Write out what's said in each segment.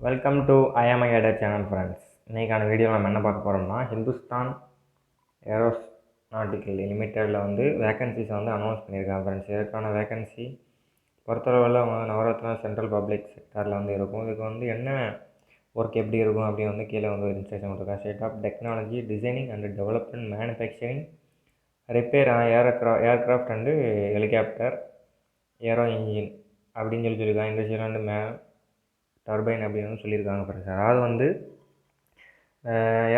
Welcome to IMI ஐடர் channel friends. இன்றைக்கான video நம்ம என்ன பார்க்க போகிறோம்னா, ஹிந்துஸ்தான் ஏரோநாட்டிக்கல் லிமிட்டெடில் வந்து வேக்கன்சிஸை வந்து அனௌன்ஸ் பண்ணியிருக்காங்க ஃப்ரெண்ட்ஸ். இதற்கான வேக்கன்சி பொறுத்தளவில் அவங்க நவரத்னா சென்ட்ரல் பப்ளிக் செக்டாரில் வந்து இருக்கும். இதுக்கு வந்து என்ன ஒர்க் எப்படி இருக்கும் அப்படின்னு வந்து கீழே வந்து இன்ஸ்ட்ரக்ஷன் கொடுத்துருக்காங்க. State of technology, designing and development, manufacturing, repair aircraft and helicopter, aero engine அப்படின்னு சொல்லியிருக்காங்க. இண்டஸ்ட்ரியல் அண்டு டர்பைன் அப்படின்னு சொல்லியிருக்காங்க ஃப்ரெண்ட்ஸ். அதாவது வந்து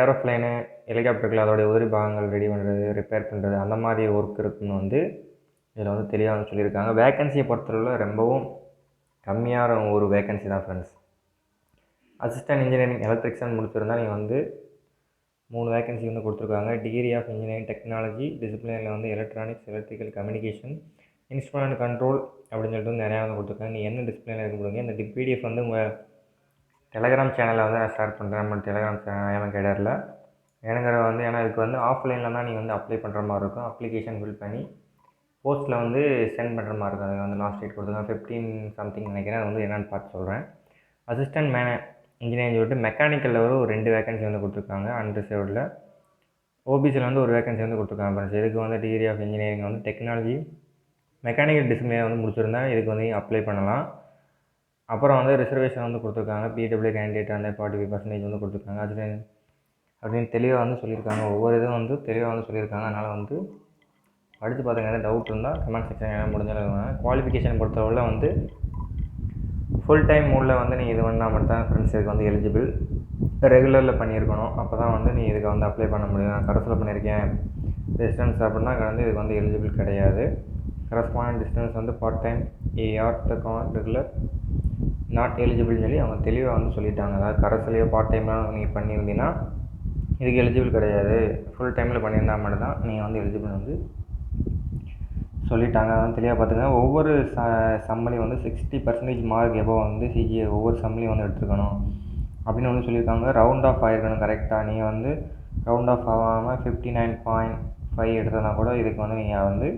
ஏரோப்ளைனு, ஹெலிகாப்டர்கள் அதோடைய உதிரி பாகங்கள் ரெடி பண்ணுறது, ரிப்பேர் பண்ணுறது, அந்த மாதிரி ஒர்க் இருக்குன்னு வந்து இதில் வந்து தெளிவாக சொல்லியிருக்காங்க. வேக்கன்சியை பொறுத்தவரை ரொம்பவும் கம்மியான ஒரு வேக்கன்சி தான் ஃப்ரெண்ட்ஸ். அசிஸ்டன்ட் இன்ஜினியரிங் எலக்ட்ரிக்ஷன் முடிச்சிருந்தால் நீங்கள் வந்து 3 வேக்கன்சி வந்து கொடுத்துருக்காங்க. டிகிரி ஆஃப் இன்ஜினியரிங் டெக்னாலஜி டிசிப்ளினில் வந்து electronics, electrical, communication, instrument and control அப்படின்னு சொல்லிட்டு வந்து நிறையா வந்து கொடுத்துருக்காங்க. நீங்கள் என்ன டிசிப்ளினில் இருக்க முடியுங்க. இந்த பிடிஎஃப் வந்து உங்கள் டெலகிராம் சேனலில் வந்து நான் ஷேர் பண்ணுறேன். நம்ம டெலகிராம் ஐஎம்ஐ ஐடரில் ஏன்னா இதுக்கு வந்து ஆஃப்லைனில் தான் நீங்கள் வந்து அப்ளை பண்ணுற மாதிரி இருக்கும். அப்ளிகேஷன் ஃபில் பண்ணி போஸ்ட்டில் வந்து சென்ட் பண்ணுற மாதிரி இருக்கும். அது வந்து லாஸ்ட் டேட் கொடுத்துருக்காங்க 15 சம்திங் நினைக்கிறேன். அது வந்து என்னென்னு பார்த்து சொல்கிறேன். அசிஸ்டன்ட் இன்ஜினியரிங் சொல்லிட்டு மெக்கானிக்கலில் ஒரு 2 வேக்கன்சி வந்து கொடுத்துருக்காங்க. அன்ரிசர்வ்டில் ஓபிசியில் வந்து ஒரு வேக்கன்சி வந்து கொடுத்துருக்காங்க ஃப்ரெண்ட்ஸ். இதுக்கு வந்து டிகிரி ஆஃப் இன்ஜினியரிங் வந்து டெக்னாலஜி மெக்கானிக்கல் டிசிப்ளினை வந்து முடிச்சிருந்தா இதுக்கு வந்து அப்ளை பண்ணலாம். அப்புறம் வந்து ரிசர்வேஷன் வந்து கொடுத்துருக்காங்க. பிடபிள்யூ கேண்டிடேட் அந்த 45% வந்து கொடுத்துருக்காங்க. அது அப்படின்னு தெளிவாக வந்து சொல்லியிருக்காங்க. ஒவ்வொரு இதுவும் வந்து தெளிவாக வந்து சொல்லியிருக்காங்க. அதனால் வந்து படித்து பார்த்துங்க. எதாவது டவுட் இருந்தால் கமெண்ட் செக்ஷன் என்ன முடிஞ்சாலும். குவாலிஃபிகேஷன் பொறுத்தவரை வந்து ஃபுல் டைம் மூடில் வந்து நீங்கள் இது பண்ணால் மட்டும் தான் ஃப்ரெண்ட்ஸ் இதுக்கு வந்து எலிஜிபிள். ரெகுலரில் பண்ணியிருக்கணும். அப்போ தான் வந்து நீ இதுக்கு வந்து அப்ளை பண்ண முடியும். நான் கரஸில் பண்ணியிருக்கேன் டிஸ்டன்ஸ் அப்படின்னா வந்து இதுக்கு வந்து எலிஜிபிள் கிடையாது. கரஸ்பாண்ட் டிஸ்டன்ஸ் வந்து பார்ட் டைம் ரெகுலர் நாட் எலிஜிபிள்னு சொல்லி அவங்க தெளிவாக வந்து சொல்லிட்டாங்க. அதாவது கரஸ்லேயோ பார்ட் டைம்லாம் நீங்கள் பண்ணியிருந்தீங்கன்னா இதுக்கு எலிஜிபிள் கிடையாது. ஃபுல் டைமில் பண்ணியிருந்தால் மட்டும்தான் நீங்கள் வந்து எலிஜிபிள் வந்து சொல்லிட்டாங்க. அதான் தெளிவாக பார்த்துங்க. ஒவ்வொரு சம்மளையும் வந்து 60% மார்க் எபோவ் வந்து சிஜிஏ ஒவ்வொரு சம்மளையும் வந்து எடுத்துருக்கணும் அப்படின்னு வந்து சொல்லியிருக்காங்க. ரவுண்ட் ஆஃப் ஆகிருக்கணும் கரெக்டாக. நீங்கள் வந்து ரவுண்ட் ஆஃப் ஆகாமல் 59.5 எடுத்தனா கூட இதுக்கு வந்து நீங்கள் வந்து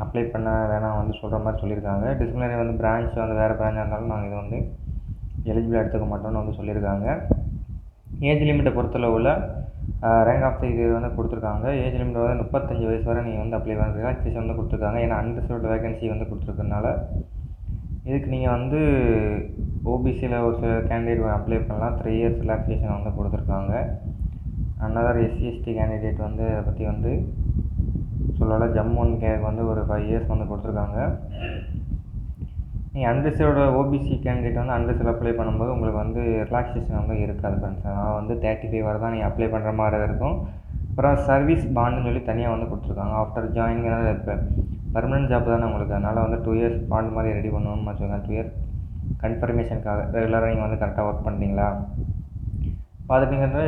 அப்ளை பண்ண வேணாம் வந்து சொல்கிற மாதிரி சொல்லியிருக்காங்க. டிசிப்ளினரி வந்து பிரான்ச் வந்து வேறு பிரான்ச்சாக இருந்தாலும் நாங்கள் இது வந்து எலிஜிபிள் எடுத்துக்க மாட்டோம்னு வந்து சொல்லியிருக்காங்க. ஏஜ் லிமிட்டை பொறுத்தளவில் ரேங்க் ஆஃப் இது வந்து கொடுத்துருக்காங்க. ஏஜ் லிமிட் வந்து 35 வயசு வரை நீங்கள் வந்து அப்ளை பண்ண ரிலாக்ஸேஷன் வந்து கொடுத்துருக்காங்க. ஏன்னா அன்ரிசர்வ்டு வேகன்சி வந்து கொடுத்துருக்கறனால இதுக்கு நீங்கள் வந்து ஓபிசியில் ஒரு சில கேண்டிடேட் அப்ளை பண்ணலாம். 3 இயர்ஸ் ரிலாக்ஸேஷன் வந்து கொடுத்துருக்காங்க. அனதர் எஸ்சி/எஸ்டி கேண்டிடேட் வந்து அதை பற்றி வந்து சொல்லலை. ஜம்மு அண்ட் கேக்கு வந்து ஒரு 5 இயர்ஸ் வந்து கொடுத்துருக்காங்க. நீங்கள் அன்ரிசர்வ்டு ஓபிசி கேண்டிடேட் வந்து அன்ரிசர்வ் அப்ளை பண்ணும்போது உங்களுக்கு வந்து ரிலாக்ஸேஷன் வந்து இருக்காது ஃப்ரெண்ட்ஸ். அதனால் வந்து 35 வரை தான் நீங்கள் அப்ளை பண்ணுற மாதிரி இருக்கும். அப்புறம் சர்வீஸ் பாண்டுன்னு சொல்லி தனியாக வந்து கொடுத்துருக்காங்க. ஆஃப்டர் ஜாயினிங் இப்போ பர்மனெண்ட் ஜாப் தானே உங்களுக்கு. அதனால் வந்து 2 இயர்ஸ் பாண்ட் மாதிரி ரெடி பண்ணணும்னு வச்சுக்கோங்க. 2 இயர் கன்ஃபர்மேஷனுக்காக ரெகுலராக நீங்கள் வந்து கரெக்டாக ஒர்க் பண்ணுறீங்களா பார்த்துட்டிங்கன்னா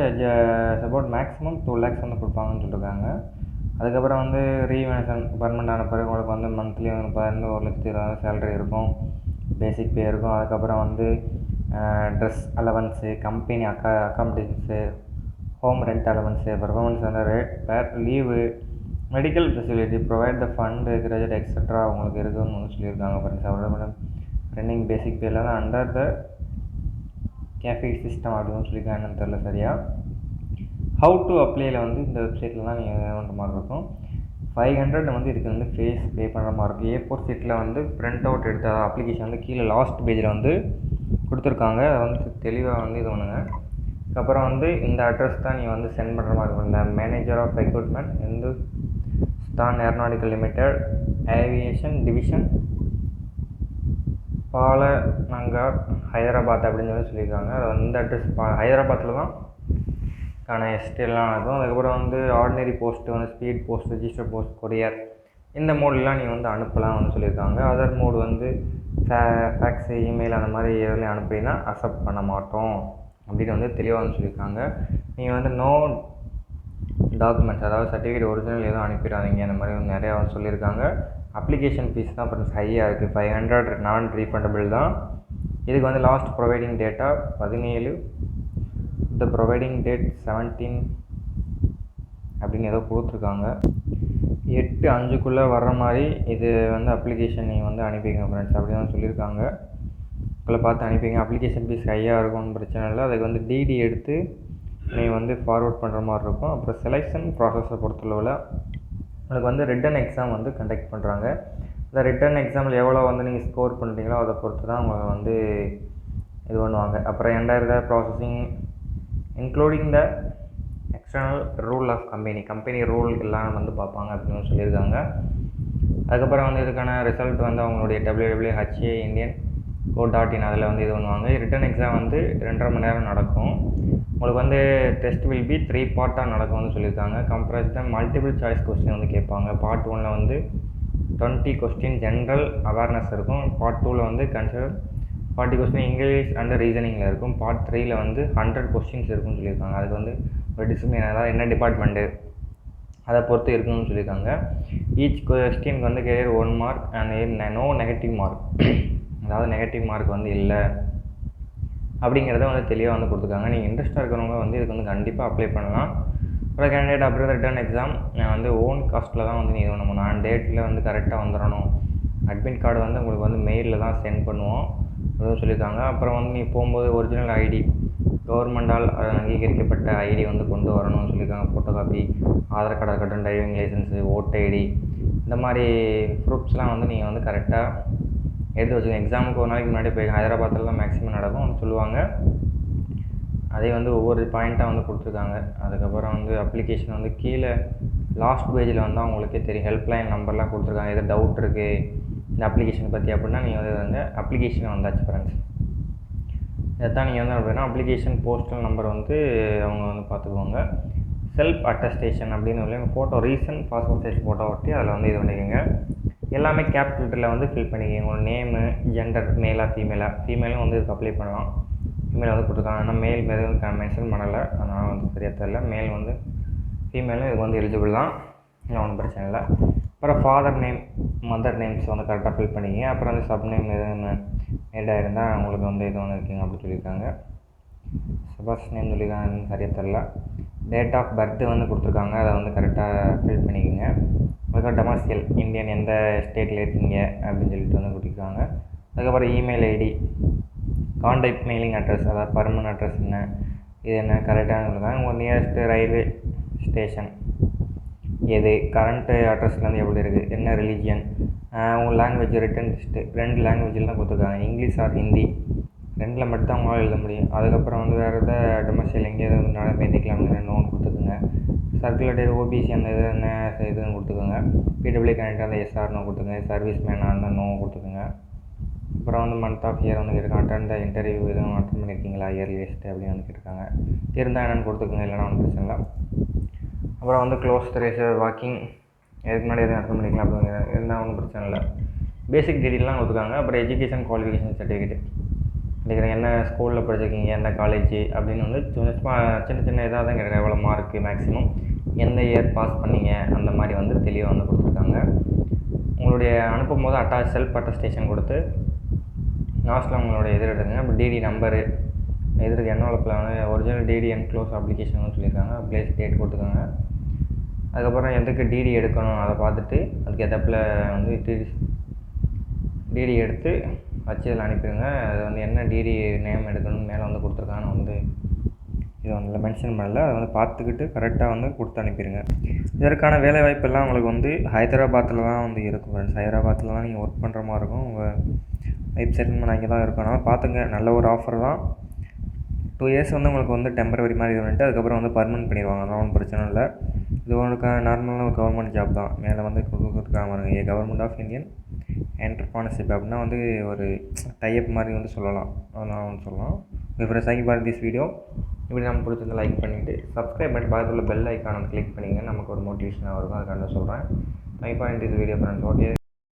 சப்போர்ட் மேக்ஸிமம் 2 lakhs வந்து கொடுப்பாங்கன்னு சொல்லியிருக்காங்க. அதுக்கப்புறம் வந்து ரீவேஷன் பர்மனெண்ட் ஆன பிறகு உங்களுக்கு வந்து மந்த்லி வந்து 1,20,000 சேலரி இருக்கும். பேசிக் பே இருக்கும். அதுக்கப்புறம் வந்து dress allowance, company accommodations, home rent allowance, performance வந்து ரேட் பேர் leave, medical facility, provide the fund, graduate extra உங்களுக்கு இருக்குதுன்னு வந்து சொல்லியிருக்காங்க ஃப்ரெண்ட்ஸ். அப்புறம் ரன்னிங் பேசிக் பேல தான் அண்டர் த கேஃபே சிஸ்டம் அப்படின்னு சொல்லியிருக்காங்க. என்னன்னு தெரில சரியாக. ஹவு டு அப்ளையில் வந்து இந்த வெப்சைட்டில் தான் நீங்கள் பண்ணுற மாதிரி இருக்கும். 500 வந்து இதுக்கு வந்து ஃபேஸ் பே பண்ணுற மாதிரி இருக்கும். A4 ஷீட்டில் வந்து பிரிண்ட் அவுட் எடுத்த அப்ளிகேஷன் வந்து கீழே லாஸ்ட் பேஜில் வந்து கொடுத்துருக்காங்க. அதை வந்து தெளிவாக வந்து இது பண்ணுங்க. அதுக்கப்புறம் வந்து இந்த அட்ரஸ் தான் நீங்கள் வந்து சென்ட் பண்ணுற மாதிரி இருக்கும். இந்த manager of recruitment Hindustan Aeronautical Limited Aviation Division Balanagar Hyderabad அப்படின்னு சொல்லி சொல்லியிருக்காங்க. அது வந்து இந்த அட்ரஸ் ஹைதராபாத்தில் தான் எஸ்டிலாம் இருக்கும். அதுக்கப்புறம் வந்து ஆர்டினரி போஸ்ட்டு வந்து speed post, register post, courier இந்த மோட்லாம் நீங்கள் வந்து அனுப்பலாம் வந்து சொல்லியிருக்காங்க. அதர் மோடு வந்து ஃபேக்ஸு, இமெயில் அந்த மாதிரி எதுலையும் அனுப்பினா அக்செப்ட் பண்ண மாட்டோம் அப்படின்னு வந்து தெளிவாக வந்து சொல்லியிருக்காங்க. நீங்கள் வந்து நோ டாக்குமெண்ட்ஸ் அதாவது சர்டிஃபிகேட் ஒரிஜினல் எதுவும் அனுப்பிடாதீங்க அந்த மாதிரி வந்து நிறையா வந்து சொல்லியிருக்காங்க. அப்ளிகேஷன் ஃபீஸ் தான் ஃப்ரெண்ட்ஸ் ஹையாக இருக்குது. 500 நான் ரீஃபண்டபிள் தான். இதுக்கு வந்து லாஸ்ட் ப்ரொவைடிங் டேட்டா 17, த ப்ரொவைடிங் டேட் 17 அப்படின்னு ஏதோ கொடுத்துருக்காங்க. 8/5க்குள்ளே வர்ற மாதிரி இது வந்து அப்ளிகேஷன் நீங்கள் வந்து அனுப்பிங்க ஃப்ரெண்ட்ஸ் அப்படின்னு சொல்லியிருக்காங்க. அதில் பார்த்து அனுப்பிங்க. அப்ளிகேஷன் ஃபீஸ் ஹையாக இருக்கும்னு பிரச்சனை இல்லை. அதுக்கு வந்து டிடி எடுத்து நீங்கள் வந்து ஃபார்வர்ட் பண்ணுற மாதிரி இருக்கும். அப்புறம் செலெக்ஷன் ப்ராசஸை பொறுத்தளவில் உங்களுக்கு வந்து ரிட்டன் எக்ஸாம் வந்து கண்டக்ட் பண்ணுறாங்க. இந்த ரிட்டன் எக்ஸாமில் எவ்வளோ வந்து நீங்கள் ஸ்கோர் பண்ணுறீங்களோ அதை பொறுத்து தான் உங்களை வந்து இது பண்ணுவாங்க. அப்புறம் entire processing including the external rule of company rule எல்லாம் வந்து பார்ப்பாங்க அப்படின்னு சொல்லியிருக்காங்க. அதுக்கப்புறம் வந்து இதுக்கான ரிசல்ட் வந்து அவங்களுடைய www.HAIndian.co.in அதில் வந்து இது பண்ணுவாங்க. ரிட்டன் எக்ஸாம் வந்து 2.5 மணி நேரம் நடக்கும். உங்களுக்கு வந்து டெஸ்ட் வில் பி 3 பார்ட்டாக நடக்கும்னு சொல்லியிருக்காங்க. கம்ப்ரைஸ்டாக மல்டிபிள் சாய்ஸ் கொஸ்டின் வந்து கேட்பாங்க. பார்ட் 1ல் வந்து 20 கொஸ்டின் ஜென்ரல் அவேர்னஸ் இருக்கும். பார்ட் 2ல் வந்து கன்சிடர் 40 கொஸ்டின் இங்கிலீஷ் அண்ட் ரீசனிங்கில் இருக்கும். பார்ட் 3ல் வந்து 100 கொஸ்டின்ஸ் இருக்குன்னு சொல்லியிருக்காங்க. அதுக்கு வந்து ஒரு டிசிப்ளின், அதாவது என்ன டிபார்ட்மெண்ட்டு அதை பொறுத்து இருக்குன்னு சொல்லியிருக்காங்க. ஈச் கொஸ்டினுக்கு வந்து carries 1 mark and no negative mark, அதாவது நெகட்டிவ் மார்க் வந்து இல்லை அப்படிங்கிறத வந்து தெளிவாக வந்து கொடுத்துருக்காங்க. நீங்கள் இன்ட்ரெஸ்ட்டாக இருக்கிறவங்க வந்து இதுக்கு வந்து கண்டிப்பாக அப்ளை பண்ணலாம். அப்புறம் கேண்டிடேட் அப்புறம் ரிட்டர்ன் எக்ஸாம் வந்து ஓன் காஸ்ட்டில் தான் வந்து நீங்கள் இது பண்ணணும். நான் டேட்டில் வந்து கரெக்டாக வந்துடணும். அட்மிட் கார்டு வந்து உங்களுக்கு வந்து மெயிலில் தான் சென்ட் பண்ணுவோம் அப்படின்னு சொல்லியிருக்காங்க. அப்புறம் வந்து நீங்கள் போகும்போது ஒரிஜினல் ஐடி, கவர்மெண்டால் அங்கீகரிக்கப்பட்ட ஐடி வந்து கொண்டு வரணும்னு சொல்லியிருக்காங்க. ஃபோட்டோ காப்பி, ஆதார் கார்டு இருக்கட்டும், டிரைவிங் லைசன்ஸு, ஓட்டு ஐடி, இந்த மாதிரி ப்ரூஃப்ஸ்லாம் வந்து நீங்கள் வந்து கரெக்டாக எடுத்து வச்சுக்கோங்க. எக்ஸாமுக்கு ஒரு நாளைக்கு முன்னாடி போய் ஹைதராபாத்தில் தான் மேக்ஸிமம் நடக்கும் வந்து சொல்லுவாங்க. அதே வந்து ஒவ்வொரு பாயிண்ட்டாக வந்து கொடுத்துருக்காங்க. அதுக்கப்புறம் வந்து அப்ளிகேஷன் வந்து கீழே லாஸ்ட் பேஜில் வந்து அவங்களுக்கே தெரியும், ஹெல்ப்லைன் நம்பர்லாம் கொடுத்துருக்காங்க. எதாவது டவுட் இருக்குது இந்த அப்ளிகேஷனை பற்றி அப்படின்னா நீங்கள் வந்து அப்ளிகேஷன் வந்தாச்சு ஃப்ரெண்ட்ஸ். இதைத்தான் நீங்கள் வந்து அப்படின்னா அப்ளிகேஷன் போஸ்டல் நம்பர் வந்து அவங்க வந்து பார்த்துக்குவாங்க. செல்ஃப் அட்டஸ்டேஷன் அப்படின்னு சொல்லி photo recent passport size photo ஒட்டி அதில் வந்து இது பண்ணிக்கோங்க. எல்லாமே கேபிட்டலில் வந்து ஃபில் பண்ணிக்கோங்க. உங்களோட நேமு, ஜெண்டர், மேலாக ஃபீமேலும் வந்து இதுக்கு அப்ளை பண்ணலாம். ஃபீமேல் வந்து கொடுத்துருக்காங்க. ஆனால் மேல் எதுவும் மென்ஷன் பண்ணலை, அதனால் வந்து சரியாக தெரியல. மேல் வந்து ஃபீமேலும் இதுக்கு வந்து எலிஜிபிள் தான், ஒன்றும் பிரச்சனை இல்லை. அப்புறம் ஃபாதர் நேம், மதர் நேம்ஸ் வந்து கரெக்டாக ஃபில் பண்ணிக்கங்க. அப்புறம் வந்து சப் நேம் எதுன்னு மேடாக இருந்தால் உங்களுக்கு வந்து இது ஒன்று இருக்குங்க அப்படி சொல்லியிருக்காங்க. சபாஸ் நேம் சொல்லியிருக்காங்க, சரியாக தெரில. டேட் ஆஃப் பர்த்து வந்து கொடுத்துருக்காங்க, அதை வந்து கரெக்டாக ஃபில் பண்ணிக்கோங்க. அதுக்கப்புறம் டொமஸ்டியல் இந்தியன், எந்த ஸ்டேட்டில் இருக்கீங்க அப்படின்னு சொல்லிட்டு வந்து கொடுத்துருக்காங்க. அதுக்கப்புறம் email ID, contact mailing address, அதாவது பர்மனன்ட் அட்ரஸ் என்ன, இது என்ன கரெக்டாக சொல்லியிருக்காங்க. உங்கள் நியரஸ்ட் ரயில்வே ஸ்டேஷன் எது, கரண்ட்டு அட்ரஸ்லேருந்து எப்படி இருக்குது, என்ன ரிலீஜியன், உங்கள் லாங்குவேஜ் ரிட்டன் டெஸ்ட்டு 2 லாங்குவேஜில் தான் கொடுத்துருக்காங்க, இங்கிலீஷ் ஆர் ஹிந்தி 2ல் மட்டும் தான் உங்களால் எழுத முடியும். அதுக்கப்புறம் வந்து வேறு எதாவது டொமஸ்டியல் எங்கேயாவது வந்து நாளை பேசிக்கலாம்னு நோன் கொடுத்துக்குங்க. சர்க்குலர் டேட் ஓபிசி அந்த இது என்ன இதுன்னு கொடுத்துக்கோங்க. பிடபிள்யூ கேண்டிடேட் அந்த எஸ்ஆர்னோ கொடுத்துக்கோங்க. சர்வீஸ் மேனாக இருந்தால் நோ கொடுத்துக்கோங்க. அப்புறம் வந்து மந்த் ஆஃப் இயர் வந்து கேட்டிருக்காங்க. அட்டன் இன்டர்வியூ எதுவும் அட்டன் பண்ணியிருக்கீங்களா, இயர்லி லிஸ்ட்டு அப்படின்னு வந்து கேட்டிருக்காங்க. இருந்தால் என்னென்னு கொடுத்துக்கோங்க, இல்லைனா ஒன்றும் பிரச்சனை இல்லை. அப்புறம் வந்து க்ளோஸ் ரேஸ் வாக்கிங் எதுக்கு முன்னாடி எதுவும் அட்டன் பண்ணிக்கலாம் அப்படிங்கிற இருந்தால் ஒன்றும் பிரச்சனை இல்லை. பேசிக் டீட்டெயிலாம் கொடுத்துருக்காங்க. அப்புறம் எஜுகேஷன் குவாலிஃபிகேஷன் சர்டிஃபிகேட் அப்படிங்கிற என்ன ஸ்கூலில் படிச்சிருக்கீங்க, எந்த காலேஜ் அப்படின்னு வந்து சின்ன சின்ன இதாக தான் கேட்குறேன். எவ்வளோ மார்க்கு மேக்ஸிமம், எந்த இயர் பாஸ் பண்ணீங்க, அந்த மாதிரி வந்து தெளிவாக வந்து கொடுத்துருக்காங்க. உங்களுடைய அனுப்பும் போது செல்ஃப் அட்டஸ்டேஷன் கொடுத்து லாஸ்ட்டில் உங்களுடைய இது எடுத்துங்க. அப்புறம் டிடி நம்பரு, எதிர்க்கு என்வலப்பில் வந்து ஒரிஜினல் டிடி என்க்ளோஸ் அப்ளிகேஷன் சொல்லியிருக்காங்க. ப்ளேஸ் டேட் கொடுத்துக்கோங்க. அதுக்கப்புறம் எதுக்கு டிடி எடுக்கணும் அதை பார்த்துட்டு அதுக்கு ஏற்றப்பில் வந்து டிடி எடுத்து வச்சு இதில் அனுப்பிடுங்க. அது வந்து என்ன டிடி நேம் எடுக்கணும்னு மேலே வந்து கொடுத்துருக்காங்கன்னு வந்து இது வந்து மென்ஷன் பண்ணல. அதை வந்து பார்த்துக்கிட்டு கரெக்டாக வந்து கொடுத்து அனுப்பிடுங்க. இதற்கான வேலைவாய்ப்பெல்லாம் உங்களுக்கு வந்து ஹைதராபாத்தில் தான் வந்து இருக்கும் ஃப்ரெண்ட்ஸ். ஹைதராபாத்தில் தான் நீங்கள் ஒர்க் பண்ணுற மாதிரி இருக்கும். உங்கள் லைஃப் செட்டில்மெண்ட் அங்கே தான் இருக்கணும். பார்த்துங்க, நல்ல ஒரு ஆஃபர் தான். 2 இயர்ஸ் வந்து உங்களுக்கு வந்து டெம்பரவரி மாதிரி இது பண்ணிட்டு அதுக்கப்புறம் வந்து பர்மனெண்ட் பண்ணிடுவாங்க. அதெல்லாம் ஒன்றும் பிரச்சனை இல்லை. இது உங்களுக்கு நார்மலான ஒரு கவர்மெண்ட் ஜாப் தான். மேலே வந்து கொடுத்துருக்காங்க பாருங்க, கவர்மெண்ட் ஆஃப் இந்தியன் என்டர்பிரனர்ஷிப் அப்படின்னா வந்து ஒரு டைப் மாதிரி வந்து சொல்லலாம். அதெல்லாம் வந்து சொல்லலாம். Okay friends, thank you for this video. இப்படி நம்ம பிடிச்சிருந்தா லைக் பண்ணிவிட்டு சப்ஸ்கிரைப் பண்ணிட்டு பக்கத்தில் பெல் ஐக்கான கிளிக் பண்ணிங்க. நமக்கு ஒரு மோட்டிவேஷனாக இருக்கும், அதுக்காக சொல்கிறேன். Thank you for this video friends. Okay.